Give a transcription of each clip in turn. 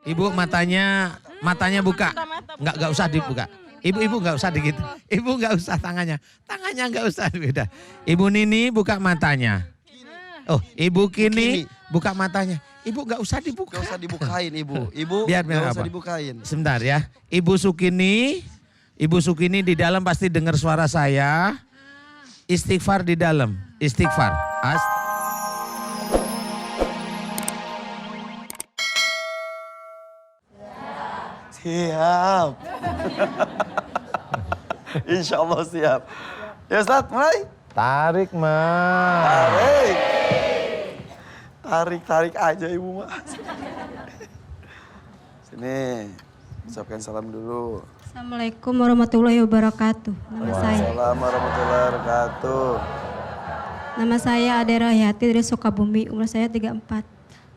Ibu matanya buka. Enggak usah dibuka. Ibu enggak usah dikit. Ibu enggak usah tangannya. Tangannya enggak usah beda. Ibu Nini buka matanya. Oh, Ibu Kini buka matanya. Ibu enggak usah dibuka. Enggak usar dibukain Ibu. Ibu Biar enggak usah apa? dibukain. Sebentar ya. Ibu Sukini di dalam pasti dengar suara saya. Istighfar di dalam. Istighfar. Siap. Insya Allah siap. Ya Ustaz, mulai. Tarik, Mas. Tarik. Tarik aja Ibu mah. Sini, ucapkan salam dulu. Assalamualaikum warahmatullahi wabarakatuh. Nama saya. Assalamualaikum warahmatullahi wabarakatuh. Nama saya Ade Rahayati dari Sukabumi. Umur saya 34.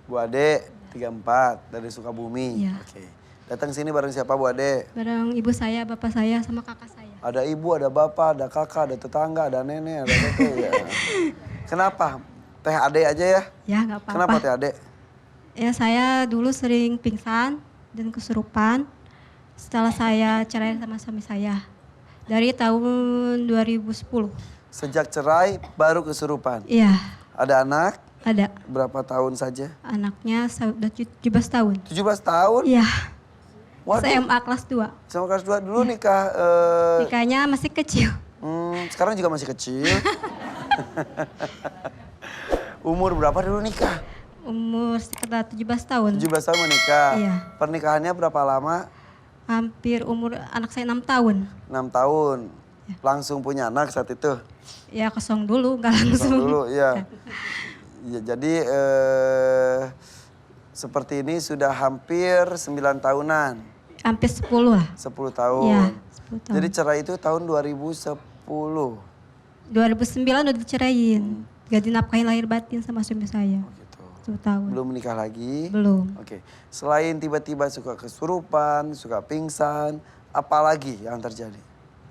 Bu Ade, 34 dari Sukabumi. Iya. Oke. Datang sini bareng siapa Bu Ade? Bareng ibu saya, bapak saya, sama kakak saya. Ada ibu, ada bapak, ada kakak, ada tetangga, ada nenek, ada tete. Ya. Kenapa? Teh Ade aja ya? Ya nggak apa-apa. Kenapa Teh Ade? Ya saya dulu sering pingsan dan kesurupan. Setelah saya cerai sama suami saya. Dari tahun 2010. Sejak cerai baru kesurupan. Iya, Ada anak? ada. Berapa tahun saja? Anaknya sudah 17 tahun. 17 tahun? Iya, Waduh. SMA kelas 2. Sama kelas 2 dulu nikah. Nikahnya masih kecil. Sekarang juga masih kecil. Umur berapa dulu nikah? Umur sekitar 17 tahun. 17 tahun menikah. Iya. Pernikahannya berapa lama? Hampir umur anak saya 6 tahun. 6 tahun. Langsung punya anak saat itu? Ya kosong dulu, nggak langsung. Kosong dulu, iya. Ya, jadi seperti ini sudah hampir 9 tahunan. Hampir 10 lah. 10 tahun. Iya, 10 tahun. Jadi cerai itu tahun 2010. 2009 udah diceraiin. Gak dinafkahin lahir batin sama suami saya. Gitu. 10 tahun. Belum menikah lagi? Belum. Oke. Selain tiba-tiba suka kesurupan, suka pingsan, apalagi yang terjadi?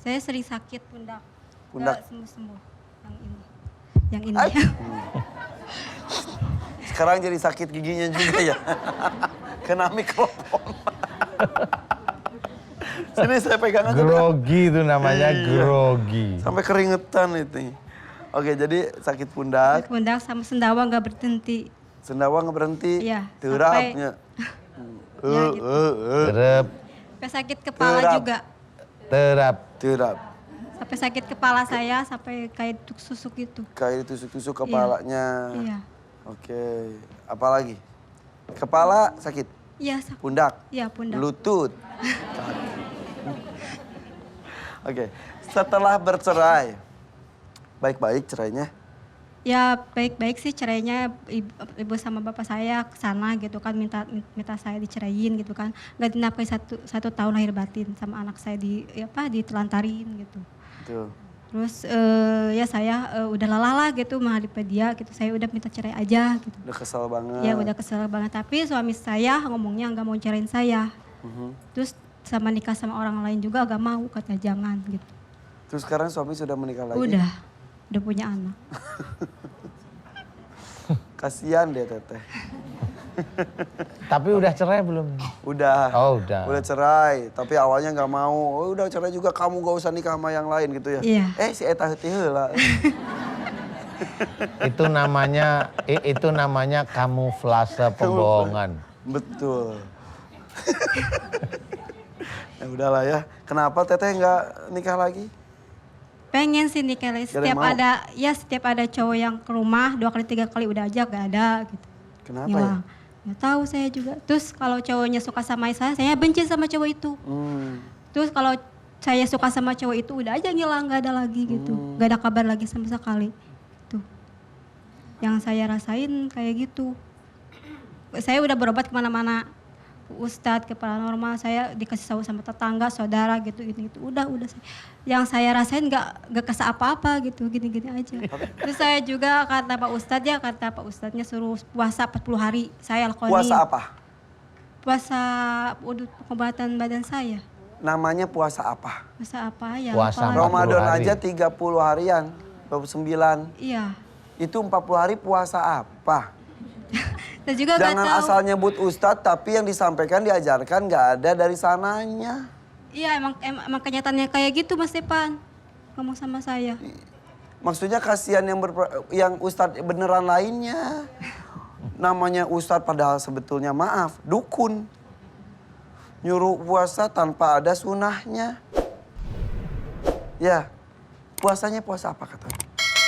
Saya sering sakit pundak. Pundak? Nggak sembuh-sembuh. Yang ini. Yang ini. Ay. Sekarang jadi sakit giginya juga ya? Kena mikrofon. Sini saya pegang aja. Grogi itu namanya, Iya. grogi. Sampai keringetan itu. Oke, jadi sakit pundak, Pundak sama sendawa nggak berhenti. sendawa nggak berhenti, Iya, terapnya. Ya, gitu. Terap, Sampai sakit kepala Terap. juga. terap. Terap. Sampai sakit kepala saya, sampai kayak susuk gitu. Kayak ditusuk-tusuk kepalanya. Iya. Oke, apalagi? Kepala sakit, Iya, pundak, iya pundak. lutut. Oke, setelah bercerai, baik-baik cerainya? Ya baik-baik sih cerainya, ibu sama bapak saya ke sana gitu kan, minta saya diceraiin gitu kan. Nggak dinafkahi satu tahun lahir batin, sama anak saya ditelantarin gitu. Tuh. Terus ya saya udah lelah lah gitu menghadapi dia gitu, saya udah minta cerai aja gitu. Udah kesel banget. Ya udah kesel banget, tapi suami saya ngomongnya nggak mau cerain saya. Terus sama nikah sama orang lain juga agak mau, kata jangan gitu. Terus sekarang suami sudah menikah lagi? Udah punya anak. Kasian deh Teteh. Tapi udah cerai belum? Udah. Oh, udah. Udah cerai, tapi awalnya nggak mau. Oh, udah cerai juga, kamu gak usah nikah sama yang lain gitu ya. Iya. Si eta heuti heula. Itu namanya kamuflase pembohongan. Betul. Ya udahlah ya. Kenapa Teteh nggak nikah lagi? Pengen sih nikah lagi. Gak ada yang mau? Setiap ada cowok yang ke rumah 2 kali 3 kali udah aja gak ada gitu. Kenapa Ngilang. Nggak tahu saya juga. Terus kalau cowoknya suka sama saya benci sama cowok itu. Terus kalau saya suka sama cowok itu udah aja ngilang, gak ada lagi gitu. Gak ada kabar lagi sama sekali. Tuh. Yang saya rasain kayak gitu. Saya udah berobat kemana-mana. Ustadz, ke paranormal, saya dikasih tahu sama tetangga, saudara gitu, ini gitu. Udah. Yang saya rasain gak kesah apa-apa gitu, gini-gini aja. Terus saya juga kata Pak Ustadznya suruh puasa 40 hari. Saya lakonin. Puasa apa? Puasa pengobatan badan saya. Namanya puasa apa? Puasa apa ya? Puasa lupa lagi. 40 Ramadan hari. aja 30 harian, 29. Iya. Itu 40 hari puasa apa? Saya juga nggak Jangan tahu. asal nyebut ustadz tapi yang disampaikan diajarkan nggak ada dari sananya. Iya emang kenyataannya kayak gitu Mas Depan. Ngomong sama saya. Maksudnya kasihan yang ustadz beneran lainnya. Namanya ustadz padahal sebetulnya maaf, dukun. Nyuruh puasa tanpa ada sunahnya. Ya, puasanya puasa apa katanya?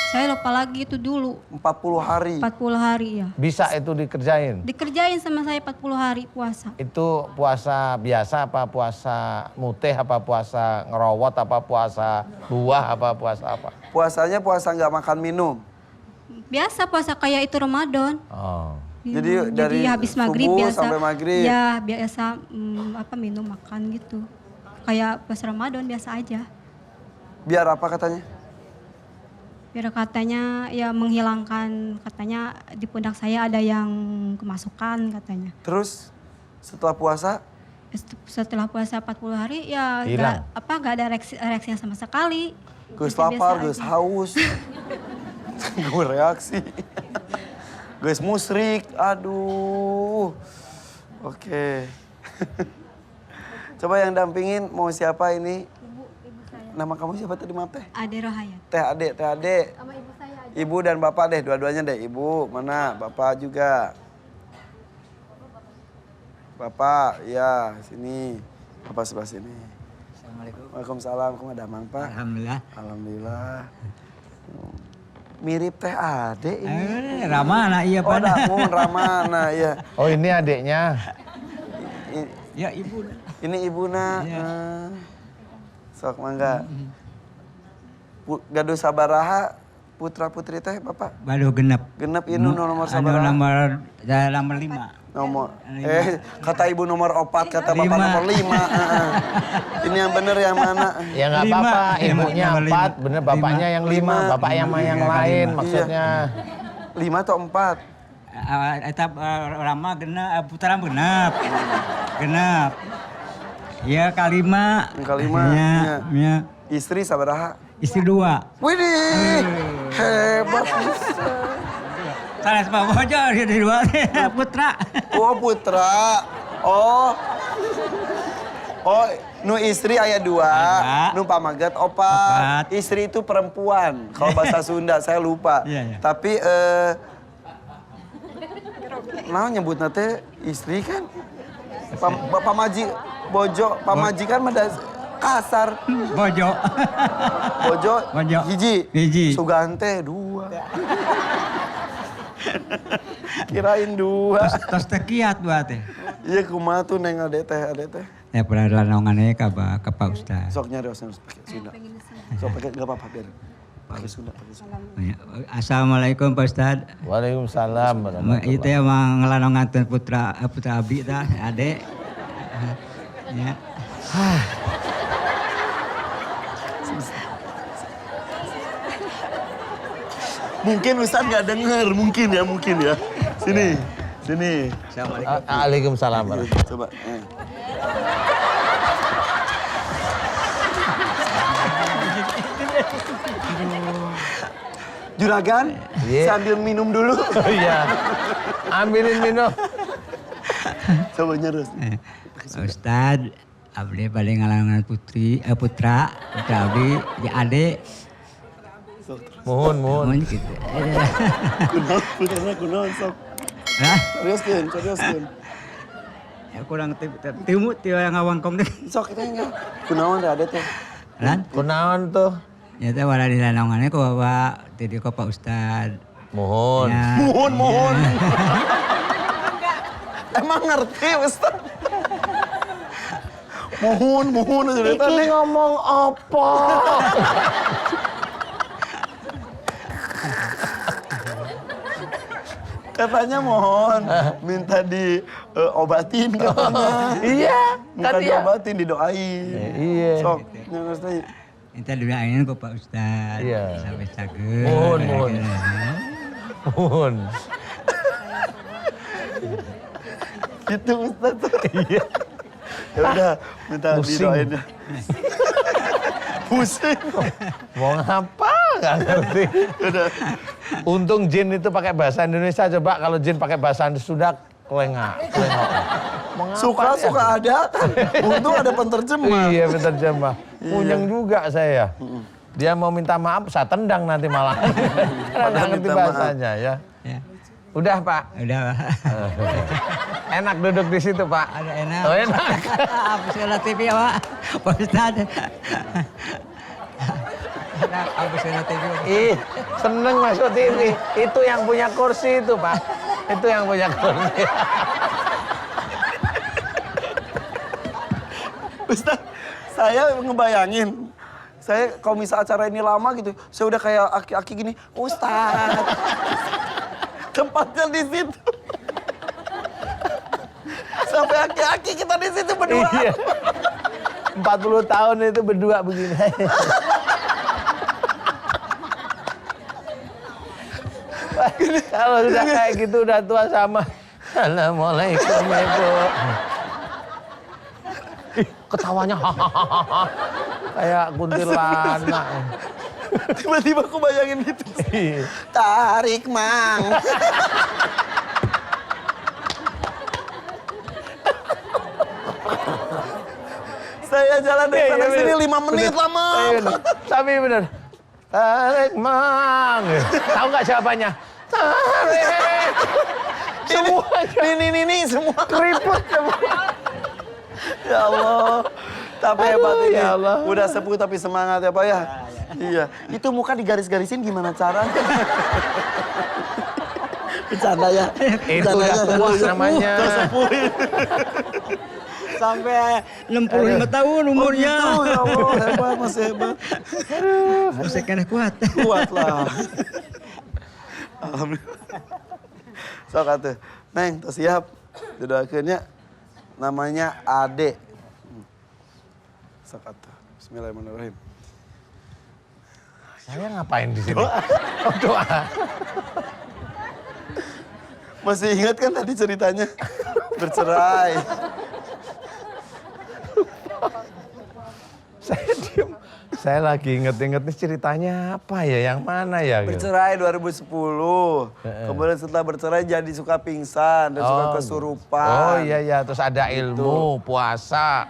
Saya lupa lagi itu dulu. 40 hari. 40 hari ya. Bisa itu dikerjain? Dikerjain sama saya 40 hari puasa. Itu puasa biasa apa puasa mutih apa puasa ngerowot apa puasa buah apa puasa apa? Puasanya puasa nggak makan minum. Biasa puasa kayak itu Ramadan. Oh. Jadi dari habis maghrib subuh biasa. sampai maghrib. Ya biasa minum makan gitu. Kayak puasa Ramadan biasa aja. Biar apa katanya? Biar katanya ya menghilangkan, katanya di pundak saya ada yang kemasukan katanya. Terus setelah puasa? Setelah puasa 40 hari ya Hilang. nggak ada reaksinya sama sekali. Gus Biasa-biasa lapar, aja. gus haus. Gue reaksi. Gus musrik, aduh. Oke. Coba yang dampingin mau siapa ini? Nama kamu siapa tadi maaf teh? Ade Rohayat. Teh Ade. Sama ibu saya aja. Ibu dan bapak deh, dua-duanya deh. Ibu, mana? Bapak juga. Bapak, ya sini. Bapak sebelah sini. Assalamualaikum. Waalaikumsalam, kamu ada mang Pak? Alhamdulillah. Alhamdulillah. Mirip Teh Ade ini. Ramana iya Oh, pada. Damun Ramana, ya. Oh ini adiknya. Ya ibu. Ini ibuna. Iya. Sok mangga. Gaduh sabaraha putra putri teh Bapak? Baru genep. Genep ini nomor Anu sabaraha? nomor 5. Nomor. Kata ibu nomor 4, kata Bapak Lima. nomor 5. Ini yang bener yang mana? Ya nggak Lima. apa-apa, Iya, ibunya nomor 4, lima. bener bapaknya yang 5, Lima. bapak yang yang Iya, lain lima. maksudnya. 5 atau 4? Etap Rama genep, putra genep. Genep. Ya kalima. Kalima, Ya, ya. Istri sabaraha? Istri 2. Widih, hebat. Salah sebab bojo di 2 putra. Oh putra. Oh. Oh, nu istri aya 2, Ada. nu pamagat 4. Opat. Istri itu perempuan. Kalau bahasa Sunda saya lupa. Iya, iya. Tapi nah nyebutna teh istri kan. Pamajikan mah kasar. Bojo. Bojo, Bojo. hiji. Sugante 2. Kirain 2. Tos tekiat buat teh. Iya kumaha tuh neng ade teh. Ya pernah lanongannya ke Pak Ustaz. Sok nyarios pakai Sunda. Sok pakai enggak apa-apa biar. Pakai Sunda. Assalamualaikum Pak Ustaz. Waalaikumsalam. Itu ya mang ngelanongan putra Abi tah, adek. Ya. Mungkin Ustaz nggak denger, mungkin ya. Sini. Waalaikumsalam. Coba. Juragan, Iya. sambil minum dulu. Iya. Ambilin minum. Coba nyerus. Pak Ustaz, abdi paling ngalangan putra Abi, ya adek. Mohon. Mohon gitu. Kunaon sok. Hah? Seriuskeun. Ya kurang timut yang ngawangkong deh. Sok kita enggak. Kunaon ada teh. Lan? Kunaon tuh? Ya teh wala di lanongannya ku Bapak, jadi ku Pak Ustaz. Mohon. Ya. Mohon. Emang ngerti Ustaz? Mohon cerita Iki ngomong apa? Katanya mohon minta diobatin katanya. Iya, Minta kan dia. diobatin, didoain. Iya. Sok, nyerus teh. Minta doain ku Pak Ustaz. Iya. Sampai cager. Mohon. Gitu Ustaz. Iya. Ya udah, minta Pusing. didoain. Pusing. Mau ngapa? Gak ngerti. Udah. Untung jin itu pakai bahasa Indonesia, coba kalau jin pakai bahasa Sunda kelengak. Suka ada kan. Untung ada penterjemah. Iya penterjemah. Punyeng juga saya. Dia mau minta maaf, saya tendang nanti malah. Karena nggak ngerti bahasanya ya. Ya. Udah Pak. Udah Pak. Enak duduk di situ Pak. Ada enak. Oh enak. Habis kena TV ya Pak. Pak Ustadz. Enak, habis kena TV. Ih, seneng masuk TV. Itu yang punya kursi itu Pak. Itu yang punya kursi. Ustaz, saya ngebayangin. Saya kalau misal acara ini lama gitu, saya udah kayak aki-aki gini, Ustaz. Tempatnya di situ. Sampai aki-aki kita di situ berdua. Iya. 40 tahun itu berdua begini. Kalau sudah kayak gitu udah tua sama. Assalamualaikum Ibu. Ih, ketawanya hahaha. Kayak kuntilanak. Tiba-tiba aku bayangin gitu. Iya. Tarik mang. Saya jalan dari sana sini 5 menit lama. Tapi bener. Tarik mang. Tahu nggak jawabannya? Tarik. Semua Ini semua. keriput semua. Ya Allah. Tapi hebat Aduh, ini. ya Allah. Udah sepuh tapi semangat ya Pak ya. Iya. Itu muka digaris-garisin gimana caranya? Bercanda ya. Itu udah tua namanya. Udah sepuh. Sampai 65 tahun umurnya. Oh, ya Allah, hebat, masih hebat. Masih kena kuat. Kuat lah. Alhamdulillah. Sok atuh. Neng, tos siap. Doakeunnya namanya Ade. Sok atuh. Bismillahirrahmanirrahim. Saya ngapain di sini? Oh, doa. Masih ingat kan tadi ceritanya? Bercerai. Saya diem. Saya lagi inget-inget nih ceritanya apa ya, yang mana ya? Gitu. Bercerai 2010. Kemudian setelah bercerai jadi suka pingsan dan suka kesurupan. Oh iya, terus ada ilmu, puasa.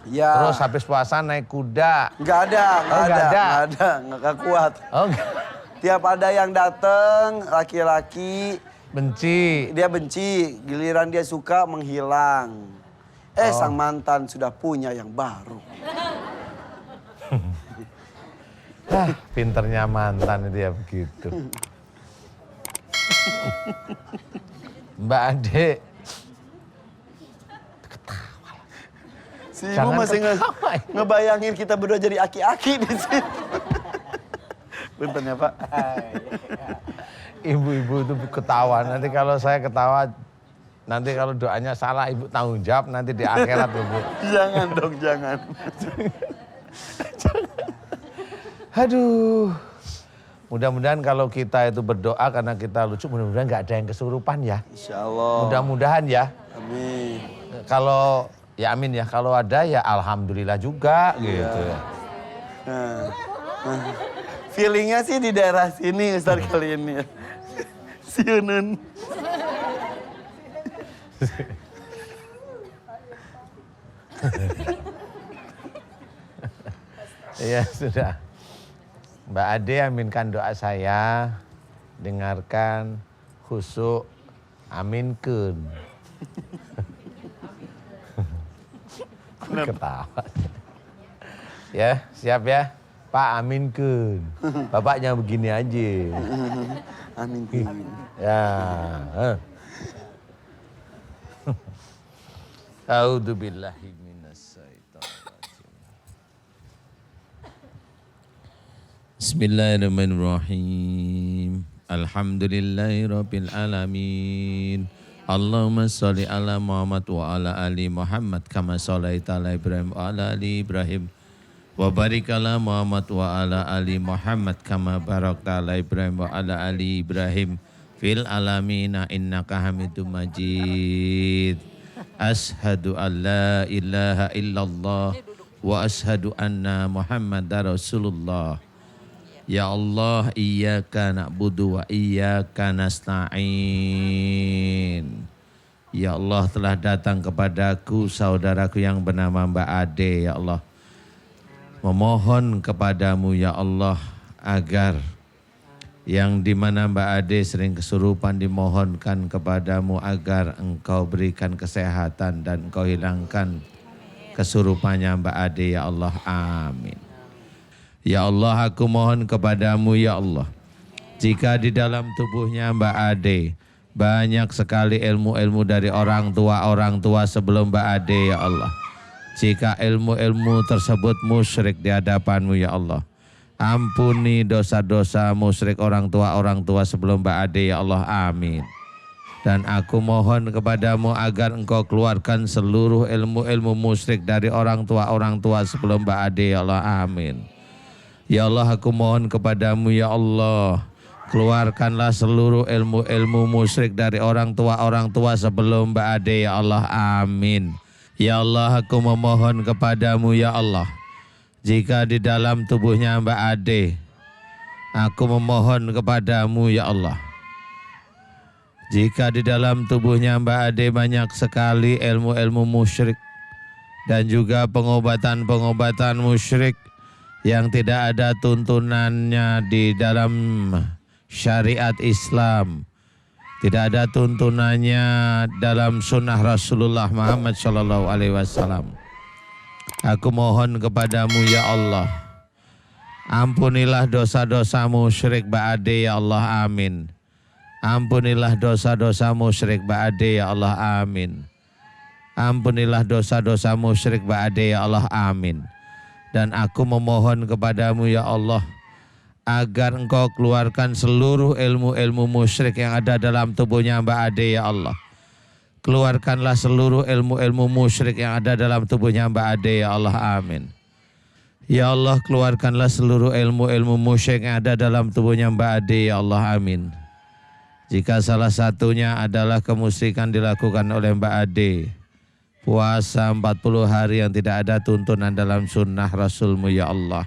Ya. Terus habis puasa naik kuda. Nggak ada, nggak ada. nggak kuat. Oh enggak. Tiap ada yang datang, laki-laki, Benci. dia benci, giliran dia suka menghilang. Sang mantan sudah punya yang baru. Pinternya mantan itu ya begitu. Mbak Ade. Si ibu Jangan masih ketawa. ngebayangin kita berdua jadi aki-aki di sini. Punten ya Pak. Ibu-ibu itu ketawa. Nanti kalau saya ketawa, nanti kalau doanya salah ibu tanggung jawab nanti di akhirat ibu. Jangan dong, jangan. Aduh. Mudah-mudahan kalau kita itu berdoa karena kita lucu, mudah-mudahan nggak ada yang kesurupan ya. Insya Allah. Mudah-mudahan ya. Amin. Kalau ya amin ya, kalau ada ya alhamdulillah juga gitu. Feelingnya sih di daerah sini Ustaz kali ini. Siunun. Ya sudah. Mbak Ade aminkan doa saya, dengarkan khusyuk, aminkan. Ketawa. Ya, siap ya. Pak aminkan. Bapaknya begini aja. Amin. Ya. A'udzubillahi minasyaitonirrajim. Bismillahirrahmanirrahim. Alhamdulillahirabbil alamin. Allahumma sholli ala Muhammad wa ala ali Muhammad kama shallaita ala Ibrahim wa ala ali Ibrahim. Wa barik ala Muhammad wa ala ali Muhammad kama barakta ala Ibrahim wa ala ali Ibrahim fil alamin innaka Hamidum Majid. Ashhadu an la ilaha illallah wa ashhadu anna Muhammadar Rasulullah. Ya Allah, iyyaka na'budu wa iyyaka nasta'in. Ya Allah, telah datang kepadaku saudaraku yang bernama Mbak Ade, ya Allah. Memohon kepadamu ya Allah agar yang dimana Mbak Ade sering kesurupan, dimohonkan kepadamu agar engkau berikan kesehatan dan engkau hilangkan kesurupannya Mbak Ade ya Allah, amin. Ya Allah, aku mohon kepadamu ya Allah, jika di dalam tubuhnya Mbak Ade banyak sekali ilmu-ilmu dari orang tua sebelum Mbak Ade ya Allah, jika ilmu-ilmu tersebut musyrik di hadapanmu ya Allah, ampuni dosa-dosa musyrik orang tua sebelum Mbak Ade ya Allah, amin. Dan aku mohon kepadamu agar engkau keluarkan seluruh ilmu-ilmu musyrik dari orang tua sebelum Mbak Ade ya Allah, amin. Ya Allah, aku mohon kepadamu ya Allah, keluarkanlah seluruh ilmu-ilmu musyrik dari orang tua sebelum Mbak Ade ya Allah, amin. Ya Allah, aku memohon kepadamu ya Allah, jika di dalam tubuhnya Mbak Ade, aku memohon kepadamu ya Allah, jika di dalam tubuhnya Mbak Ade banyak sekali ilmu-ilmu musyrik dan juga pengobatan-pengobatan musyrik yang tidak ada tuntunannya di dalam syariat Islam, tidak ada tuntunannya dalam sunnah Rasulullah Muhammad SAW. Aku mohon kepadamu ya Allah, ampunilah dosa-dosa musyrik Mbak Ade ya Allah, amin. Ampunilah dosa-dosa musyrik Mbak Ade ya Allah, amin. Ampunilah dosa-dosa musyrik Mbak Ade ya Allah, amin. Dan aku memohon kepadamu ya Allah, agar engkau keluarkan seluruh ilmu-ilmu musyrik yang ada dalam tubuhnya Mbak Ade ya Allah. Keluarkanlah seluruh ilmu-ilmu musyrik yang ada dalam tubuhnya Mbak Ade ya Allah, amin. Ya Allah, keluarkanlah seluruh ilmu-ilmu musyrik yang ada dalam tubuhnya Mbak Ade ya Allah, amin. Jika salah satunya adalah kemusyrikan dilakukan oleh Mbak Ade, puasa 40 hari yang tidak ada tuntunan dalam sunnah Rasulmu ya Allah.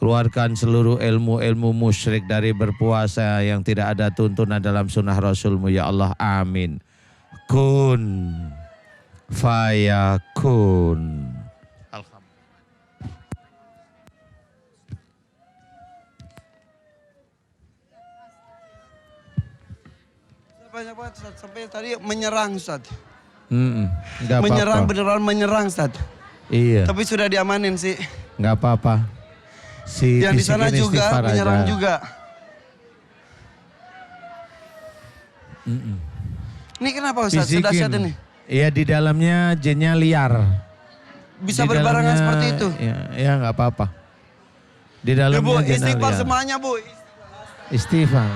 Keluarkan seluruh ilmu-ilmu musyrik dari berpuasa yang tidak ada tuntunan dalam sunnah Rasulmu ya Allah, amin. Kun fayakun. Banyak banget Ustaz, sampai tadi menyerang Ustaz. Enggak Menyerang, apa-apa. beneran menyerang Ustaz. Iya. Tapi sudah diamanin sih. Enggak apa-apa. Si Yang di sana bisikin juga istighfar menyerang aja. juga. Ini kenapa Ustaz? Bisikin. Sedahsyat ini. Iya, di dalamnya jinnya liar. Bisa Di berbarengan dalamnya, seperti itu. Ya enggak apa-apa. Di dalamnya Bu, jinnya istighfar liar. semuanya Bu. Istighfar.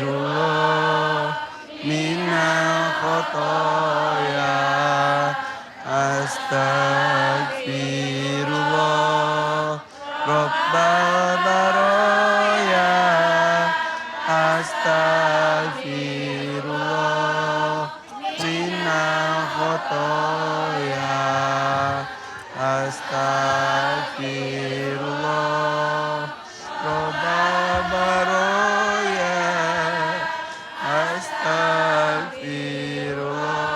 Astagfirullah minal khotoya. Astagfirullah Rabbal baroya. Astagfirullah minal khotoya. Astagfirullah Rabbal baroya. Astagfirullah.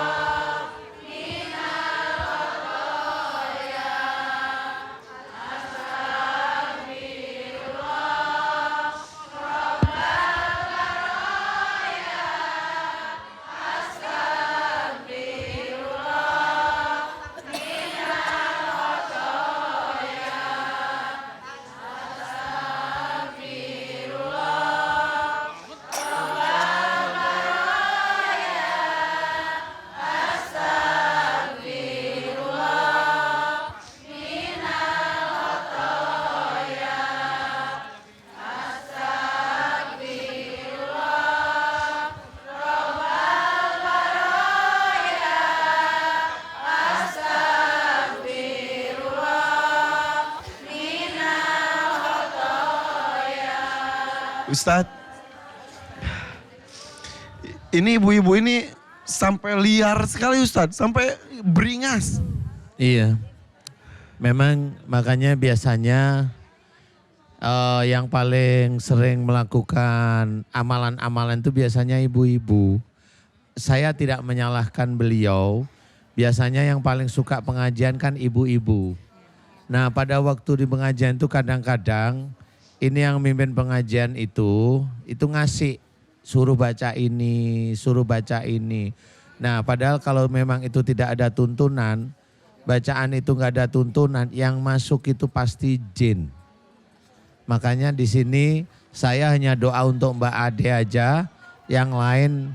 Ustadz, ini ibu-ibu ini sampai liar sekali Ustadz, sampai beringas. Iya. Memang makanya biasanya yang paling sering melakukan amalan-amalan itu biasanya ibu-ibu. Saya tidak menyalahkan beliau. Biasanya yang paling suka pengajian kan ibu-ibu. Nah pada waktu di pengajian itu kadang-kadang ini yang mimpin pengajian itu ngasih suruh baca ini, suruh baca ini. Nah padahal kalau memang itu tidak ada tuntunan, bacaan itu nggak ada tuntunan, yang masuk itu pasti jin. Makanya di sini saya hanya doa untuk Mbak Ade aja, yang lain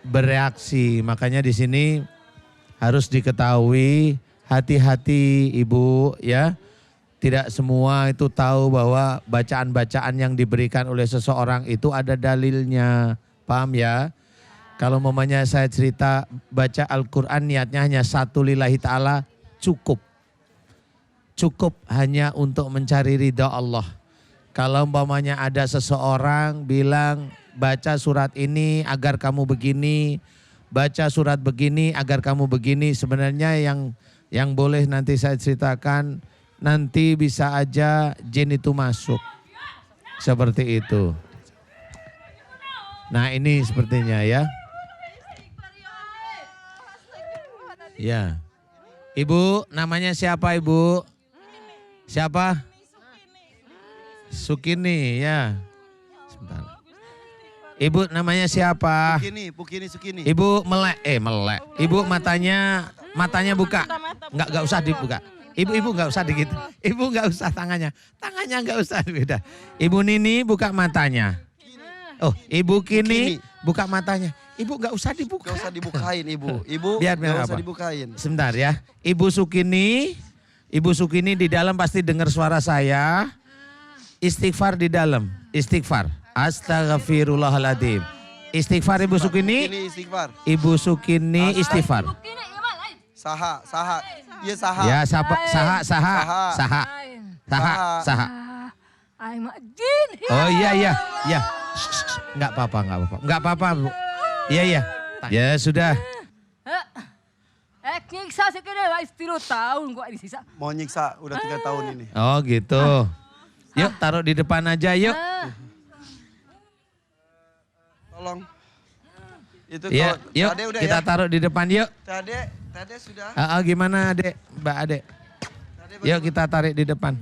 bereaksi. Makanya di sini harus diketahui, hati-hati ibu ya. Tidak semua itu tahu bahwa bacaan-bacaan yang diberikan oleh seseorang itu ada dalilnya. Paham ya? Kalau mamanya saya cerita baca Al-Quran niatnya hanya satu lillahi ta'ala cukup. Cukup hanya untuk mencari ridha Allah. Kalau umpamanya ada seseorang bilang baca surat ini agar kamu begini, baca surat begini agar kamu begini. Sebenarnya yang boleh nanti saya ceritakan, nanti bisa aja jin itu masuk. Seperti itu. Nah ini sepertinya ya. Ya. Ibu namanya siapa ibu? Siapa? Sukini ya. Sebentar. Ibu namanya siapa? Sukini. Ibu melek. Ibu matanya buka. Enggak usah dibuka. Ibu enggak usah gitu. Ibu enggak usah tangannya enggak usah beda. Ibu Nini buka matanya. Oh, Ibu Kini buka matanya. Ibu enggak usah dibuka. Gak usah dibukain ibu. Ibu Biar gak usah apa? dibukain. Sebentar ya. Ibu Sukini di dalam pasti dengar suara saya. Istighfar di dalam. Istighfar. Astaghfirullahaladzim. Istighfar Ibu Sukini. Ini istighfar. Ibu Sukini istighfar. Saha. Iya saha. Ya, saha. Oh iya. Enggak apa-apa. Bu. Iya. Ya sudah. Nyiksa sekali lah istirahat tahun kok disisa. Mau nyiksa udah 3 tahun ini. Oh gitu. Yuk taruh di depan aja yuk. Tolong. Itu Ya, yuk Tade udah kita ya. taruh di depan yuk. Tade sudah. Gimana Adek, Mbak Adek? Tade Yuk kita tarik di depan.